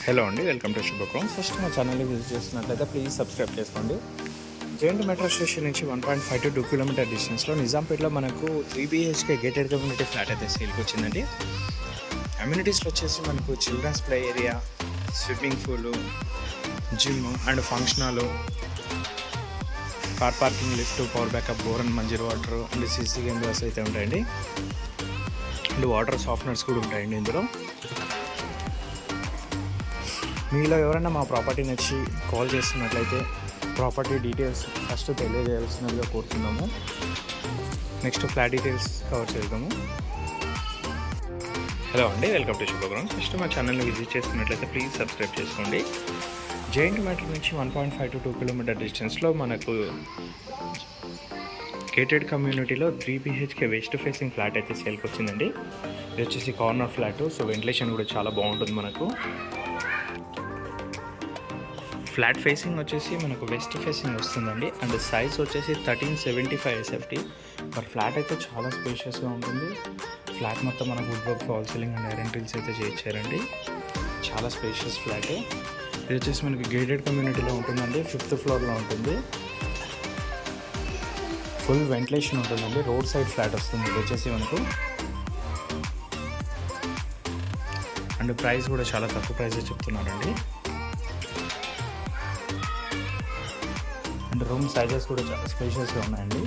Hello అండి, welcome to శుభక్రోమ్. First మా ఛానల్ని విజిట్ చేస్తున్నట్లయితే ప్లీజ్ సబ్స్క్రైబ్ చేసుకోండి. జేఎన్టీ మెట్రో స్టేషన్ నుంచి 1.5 to 2 కిలోమీటర్ డిస్టెన్స్లో నిజాంపేటలో మనకు 3 BHK గేటెడ్ కమ్యూనిటీ ఫ్లాట్ అయితే సేల్కి వచ్చిందండి. అమ్యూనిటీస్లో వచ్చేసి మనకు children's play area, swimming pool, gym and function hall, car parking, lift, power backup, bore and Manjira water and CC cameras అయితే ఉంటాయండి. అండ్ వాటర్ సాఫ్ట్నర్స్ కూడా ఉంటాయండి ఇందులో. మీలో ఎవరైనా మా ప్రాపర్టీ నచ్చి కాల్ చేస్తున్నట్లయితే ప్రాపర్టీ డీటెయిల్స్ ఫస్ట్ తెలియజేయాల్సినదిగా కోరుతున్నాము. నెక్స్ట్ ఫ్లాట్ డీటెయిల్స్ కవర్ చేద్దాము. హలో అండి, వెల్కమ్ టు శుభగ్రహం. ఫస్ట్ మా ఛానల్ని విజిట్ చేస్తున్నట్లయితే ప్లీజ్ సబ్స్క్రైబ్ చేసుకోండి. జేఎన్టీ మెట్రో నుంచి 1.5 to 2 కిలోమీటర్ డిస్టెన్స్లో మనకు గేటెడ్ కమ్యూనిటీలో 3 BHK వెస్ట్ ఫేసింగ్ ఫ్లాట్ అయితే సేల్కి వచ్చిందండి. ఇది వచ్చేసి కార్నర్ ఫ్లాట్, సో వెంటిలేషన్ కూడా చాలా బాగుంటుంది మనకు. ఫ్లాట్ ఫేసింగ్ వచ్చేసి మనకు వెస్ట్ ఫేసింగ్ వస్తుందండి. అండ్ సైజ్ వచ్చేసి 1375 SFT. మరి ఫ్లాట్ అయితే చాలా స్పేషియస్గా ఉంటుంది. ఫ్లాట్ మొత్తం మనకు wood work, false ceiling and iron rails అయితే చేయించారండి. చాలా స్పేషియస్ ఫ్లాట్. ఇది వచ్చేసి మనకి గేటెడ్ కమ్యూనిటీలో ఉంటుందండి. 5th ఫ్లోర్లో ఉంటుంది. ఫుల్ వెంటిలేషన్ ఉంటుందండి. రోడ్ సైడ్ ఫ్లాట్ వస్తుంది ఇది వచ్చేసి మనకు. అండ్ ప్రైస్ కూడా చాలా తక్కువ ప్రైసే చెప్తున్నారండి. అండ్ రూమ్ సైజెస్ కూడా చాలా స్పేషియస్గా ఉన్నాయండి.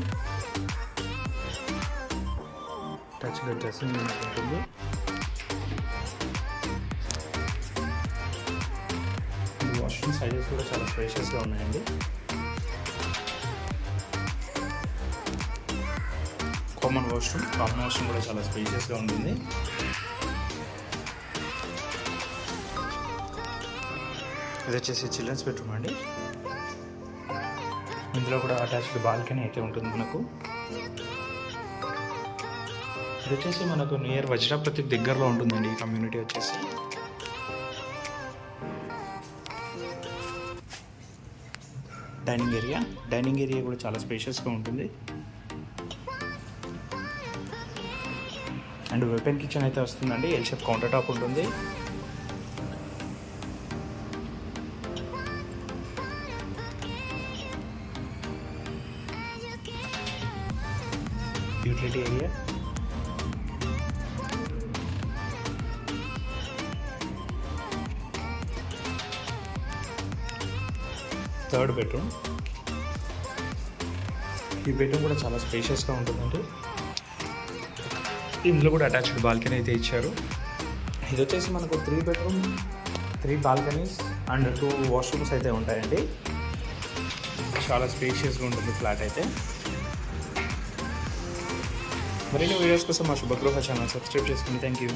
టచ్ డ్రెస్సింగ్ యూనిట్ ఉంటుంది. వాష్రూమ్ సైజెస్ కూడా చాలా స్పేషియస్గా ఉన్నాయండి. కామన్ వాష్రూమ్ కూడా చాలా స్పేషియస్గా ఉంటుంది. ఇది వచ్చేసి చిల్డ్రన్స్ బెడ్రూమ్ అండి. ఇందులో కూడా అటాచ్డ్ బాల్కనీ అయితే ఉంటుంది మనకు. ఇది వచ్చేసి మనకు నియర్ వజ్రాపతి దగ్గరలో ఉంటుందండి ఈ కమ్యూనిటీ వచ్చేసి. డైనింగ్ ఏరియా కూడా చాలా స్పేషియస్గా ఉంటుంది. అండ్ వెపన్ కిచెన్ అయితే వస్తుందండి. ఎల్ షేప్ కౌంటర్ టాప్ ఉంటుంది. Utility area, third bedroom. ఈ బెడ్రూమ్ కూడా చాలా స్పేషియస్గా ఉంటుందండి. ఇందులో కూడా అటాచ్డ్ బాల్కనీ అయితే ఇచ్చారు. ఇది వచ్చేసి మనకు 3 బెడ్రూమ్, 3 బాల్కనీస్ అండ్ 2 వాష్రూమ్స్ అయితే ఉంటాయండి. చాలా స్పేషియస్గా ఉంటుంది ఫ్లాట్ అయితే. మరిన్ని వీడియోస్ కోసం మా శుభగృహ ఛానల్ సబ్స్క్రైబ్ చేసుకోండి. Thank you.